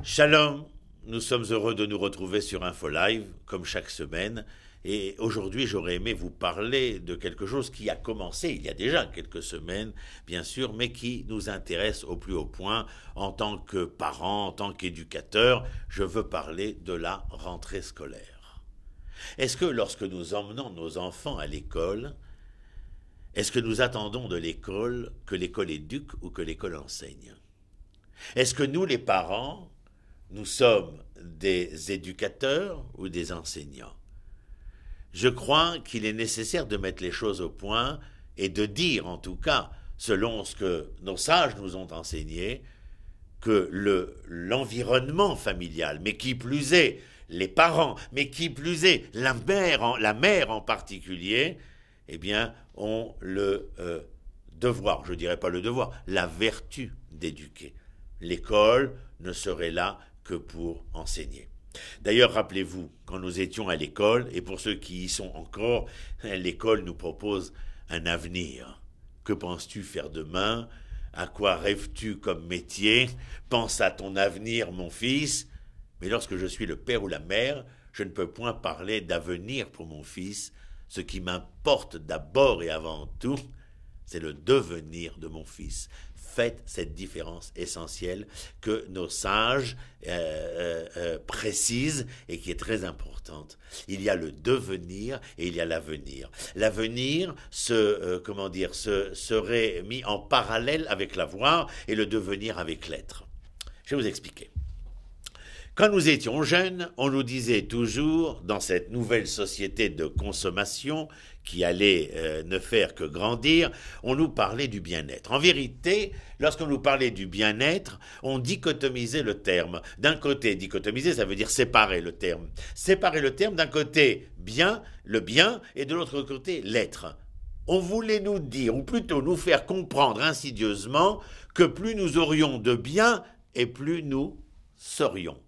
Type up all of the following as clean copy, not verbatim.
Shalom, nous sommes heureux de nous retrouver sur InfoLive, comme chaque semaine. Et aujourd'hui, j'aurais aimé vous parler de quelque chose qui a commencé il y a déjà quelques semaines, bien sûr, mais qui nous intéresse au plus haut point. En tant que parent, en tant qu'éducateur, je veux parler de la rentrée scolaire. Est-ce que lorsque nous emmenons nos enfants à l'école, est-ce que nous attendons de l'école que l'école éduque ou que l'école enseigne? Est-ce que nous, les parents, nous sommes des éducateurs ou des enseignants? Je crois qu'il est nécessaire de mettre les choses au point et de dire, en tout cas, selon ce que nos sages nous ont enseigné, que l'environnement familial, mais qui plus est les parents, mais qui plus est la mère en particulier, eh bien, ont le devoir, je ne dirais pas le devoir, la vertu d'éduquer. L'école ne serait là que pour enseigner. D'ailleurs, rappelez-vous, quand nous étions à l'école, et pour ceux qui y sont encore, l'école nous propose un avenir. Que penses-tu faire demain? À quoi rêves-tu comme métier? Pense à ton avenir, mon fils. Mais lorsque je suis le père ou la mère, je ne peux point parler d'avenir pour mon fils. Ce qui m'importe d'abord et avant tout, c'est le devenir de mon fils. Faites cette différence essentielle que nos sages précisent et qui est très importante. Il y a le devenir et il y a l'avenir. L'avenir serait mis en parallèle avec l'avoir et le devenir avec l'être. Je vais vous expliquer. Quand nous étions jeunes, on nous disait toujours, dans cette nouvelle société de consommation qui allait ne faire que grandir, on nous parlait du bien-être. En vérité, lorsqu'on nous parlait du bien-être, on dichotomisait le terme. D'un côté, dichotomiser, ça veut dire séparer le terme. Séparer le terme d'un côté, bien, le bien, et de l'autre côté, l'être. On voulait nous dire, ou plutôt nous faire comprendre insidieusement, que plus nous aurions de bien, et plus nous serions.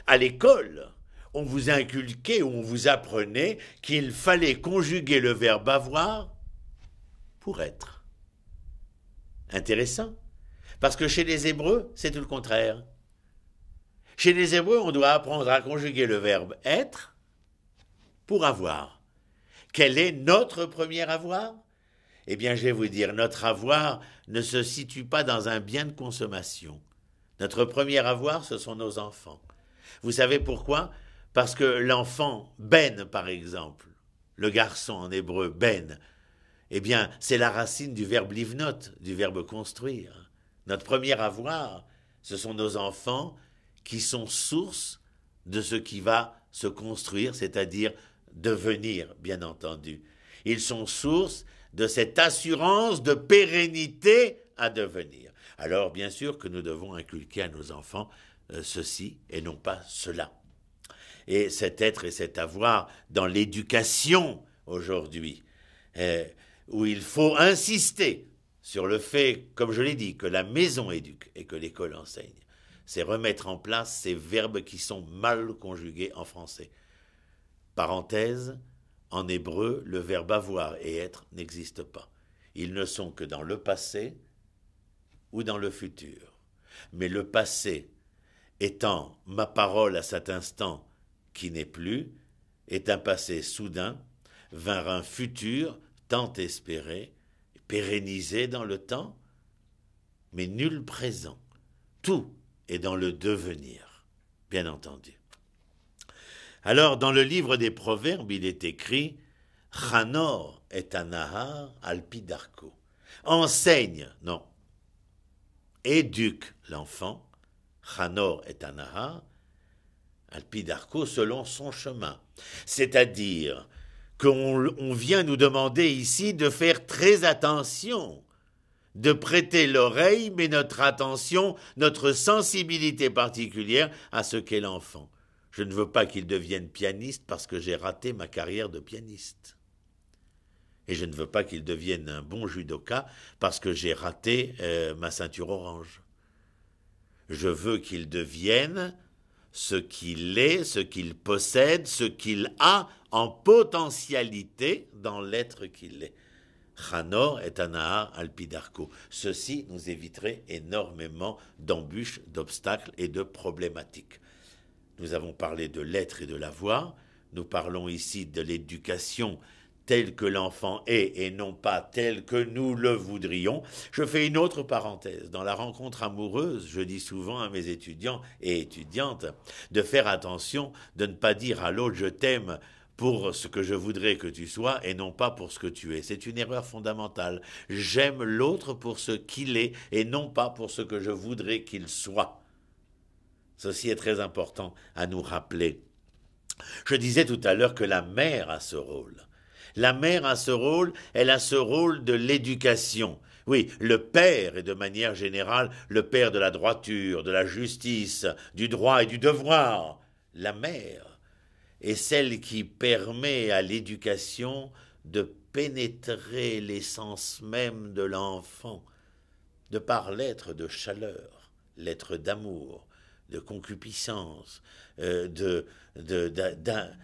À l'école, on vous inculquait ou on vous apprenait qu'il fallait conjuguer le verbe avoir pour être. Intéressant, parce que chez les Hébreux, c'est tout le contraire. Chez les Hébreux, on doit apprendre à conjuguer le verbe être pour avoir. Quel est notre premier avoir? Eh bien, je vais vous dire, notre avoir ne se situe pas dans un bien de consommation. Notre premier avoir, ce sont nos enfants. Vous savez pourquoi? Parce que l'enfant, ben par exemple, le garçon en hébreu, ben, eh bien, c'est la racine du verbe livnot, du verbe construire. Notre premier avoir, ce sont nos enfants qui sont source de ce qui va se construire, c'est-à-dire devenir, bien entendu. Ils sont source de cette assurance de pérennité à devenir. Alors, bien sûr que nous devons inculquer à nos enfants ceci et non pas cela. Et cet être et cet avoir dans l'éducation aujourd'hui, où il faut insister sur le fait, comme je l'ai dit, que la maison éduque et que l'école enseigne, c'est remettre en place ces verbes qui sont mal conjugués en français. Parenthèse, en hébreu, le verbe avoir et être n'existe pas. Ils ne sont que dans le passé ou dans le futur. Mais le passé étant ma parole à cet instant qui n'est plus, est un passé soudain, vers un futur tant espéré, pérennisé dans le temps, mais nul présent. Tout est dans le devenir, bien entendu. Alors, dans le livre des Proverbes, il est écrit « Chanor et anahar alpi darko » enseigne, non, éduque l'enfant, Chanor et anahar, alpi darko, selon son chemin. C'est-à-dire qu'on vient nous demander ici de faire très attention, de prêter l'oreille, mais notre attention, notre sensibilité particulière à ce qu'est l'enfant. Je ne veux pas qu'il devienne pianiste parce que j'ai raté ma carrière de pianiste. Et je ne veux pas qu'il devienne un bon judoka parce que j'ai raté ma ceinture orange. Je veux qu'il devienne ce qu'il est, ce qu'il possède, ce qu'il a en potentialité dans l'être qu'il est. Chanor et Anahar alpidarko. Ceci nous éviterait énormément d'embûches, d'obstacles et de problématiques. Nous avons parlé de l'être et de la voix. Nous parlons ici de l'éducation telle que l'enfant est et non pas telle que nous le voudrions. Je fais une autre parenthèse. Dans la rencontre amoureuse, je dis souvent à mes étudiants et étudiantes de faire attention de ne pas dire à l'autre « je t'aime » pour ce que je voudrais que tu sois et non pas pour ce que tu es. C'est une erreur fondamentale. J'aime l'autre pour ce qu'il est et non pas pour ce que je voudrais qu'il soit. Ceci est très important à nous rappeler. Je disais tout à l'heure que la mère a ce rôle. La mère a ce rôle, elle a ce rôle de l'éducation. Oui, le père est de manière générale le père de la droiture, de la justice, du droit et du devoir. La mère est celle qui permet à l'éducation de pénétrer l'essence même de l'enfant, de par l'être de chaleur, l'être d'amour, de concupiscence,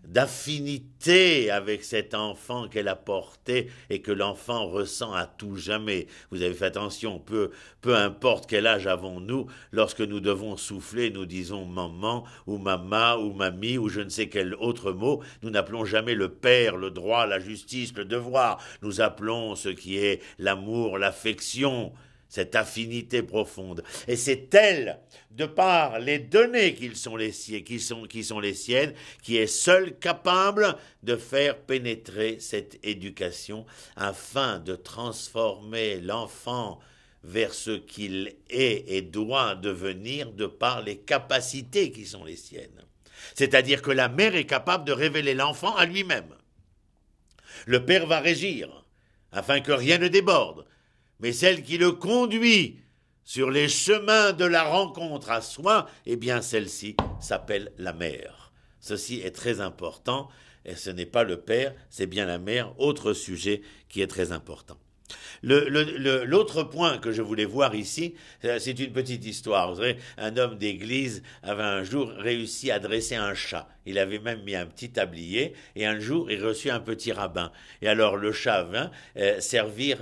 d'affinité avec cet enfant qu'elle a porté et que l'enfant ressent à tout jamais. Vous avez fait attention, peu importe quel âge avons-nous, lorsque nous devons souffler, nous disons maman ou mama ou mamie ou je ne sais quel autre mot, nous n'appelons jamais le père, le droit, la justice, le devoir. Nous appelons ce qui est l'amour, l'affection, cette affinité profonde. Et c'est elle, de par les données qui sont les siennes, qui est seule capable de faire pénétrer cette éducation afin de transformer l'enfant vers ce qu'il est et doit devenir de par les capacités qui sont les siennes. C'est-à-dire que la mère est capable de révéler l'enfant à lui-même. Le père va régir afin que rien ne déborde. Mais celle qui le conduit sur les chemins de la rencontre à soi, eh bien celle-ci s'appelle la mère. Ceci est très important, et ce n'est pas le père, c'est bien la mère, autre sujet qui est très important. L'autre point que je voulais voir ici, c'est une petite histoire. Vous savez, un homme d'église avait un jour réussi à dresser un chat. Il avait même mis un petit tablier et un jour il reçut un petit rabbin. Et alors le chat vint servir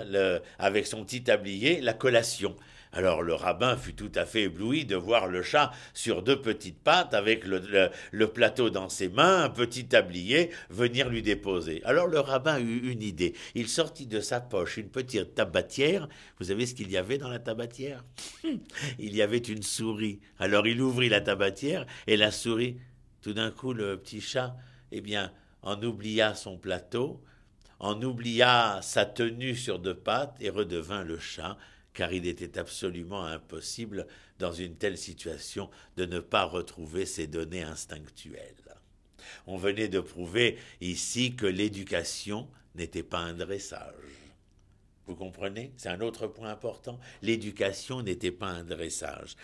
avec son petit tablier la collation. Alors le rabbin fut tout à fait ébloui de voir le chat sur deux petites pattes avec le plateau dans ses mains, un petit tablier, venir lui déposer. Alors le rabbin eut une idée. Il sortit de sa poche une petite tabatière. Vous savez ce qu'il y avait dans la tabatière? Il y avait une souris. Alors il ouvrit la tabatière et la souris, tout d'un coup le petit chat, eh bien, en oublia son plateau, en oublia sa tenue sur deux pattes et redevint le chat, car il était absolument impossible, dans une telle situation, de ne pas retrouver ses données instinctuelles. On venait de prouver ici que l'éducation n'était pas un dressage. Vous comprenez? C'est un autre point important. L'éducation n'était pas un dressage.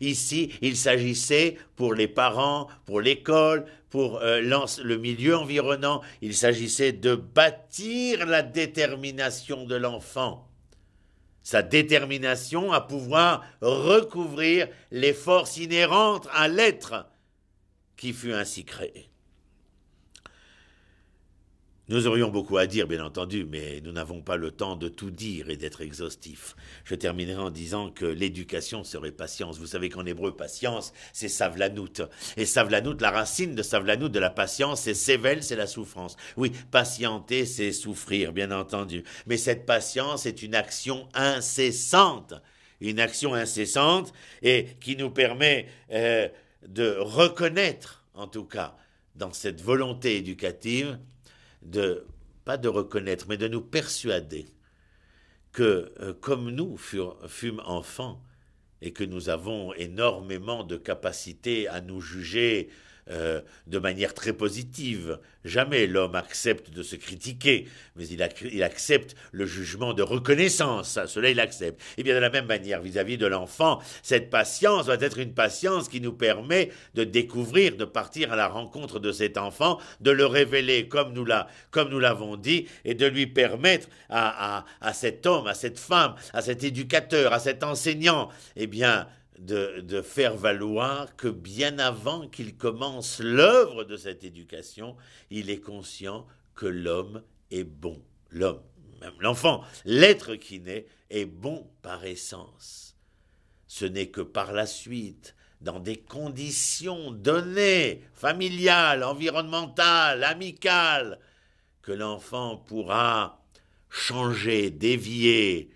Ici, il s'agissait pour les parents, pour l'école, pour le milieu environnant, il s'agissait de bâtir la détermination de l'enfant. Sa détermination à pouvoir recouvrir les forces inhérentes à l'être qui fut ainsi créé. Nous aurions beaucoup à dire, bien entendu, mais nous n'avons pas le temps de tout dire et d'être exhaustifs. Je terminerai en disant que l'éducation serait patience. Vous savez qu'en hébreu, patience, c'est savlanout. Et savlanout, la racine de savlanout, de la patience, c'est sével, c'est la souffrance. Oui, patienter, c'est souffrir, bien entendu. Mais cette patience est une action incessante. Une action incessante et qui nous permet de reconnaître, en tout cas, dans cette volonté éducative, pas de reconnaître, mais de nous persuader que comme nous fûmes enfants et que nous avons énormément de capacité à nous juger de manière très positive. Jamais l'homme accepte de se critiquer, mais il accepte le jugement de reconnaissance, cela il accepte. Et bien de la même manière, vis-à-vis de l'enfant, cette patience doit être une patience qui nous permet de découvrir, de partir à la rencontre de cet enfant, de le révéler comme nous l'avons dit, et de lui permettre à cet homme, à cette femme, à cet éducateur, à cet enseignant, eh bien, de faire valoir que bien avant qu'il commence l'œuvre de cette éducation, il est conscient que l'homme est bon. L'homme, même l'enfant, l'être qui naît est bon par essence. Ce n'est que par la suite, dans des conditions données, familiales, environnementales, amicales, que l'enfant pourra changer, dévier.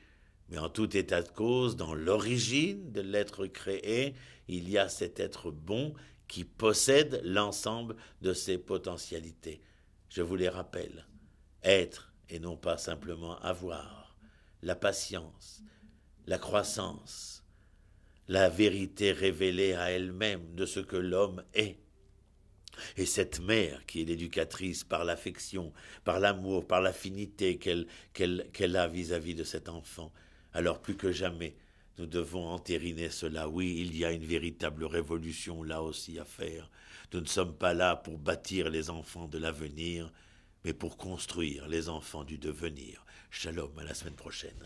Mais en tout état de cause, dans l'origine de l'être créé, il y a cet être bon qui possède l'ensemble de ses potentialités. Je vous les rappelle. Être et non pas simplement avoir. La patience, la croissance, la vérité révélée à elle-même de ce que l'homme est. Et cette mère qui est l'éducatrice par l'affection, par l'amour, par l'affinité qu'elle a vis-à-vis de cet enfant, alors plus que jamais, nous devons entériner cela. Oui, il y a une véritable révolution là aussi à faire. Nous ne sommes pas là pour bâtir les enfants de l'avenir, mais pour construire les enfants du devenir. Shalom, à la semaine prochaine.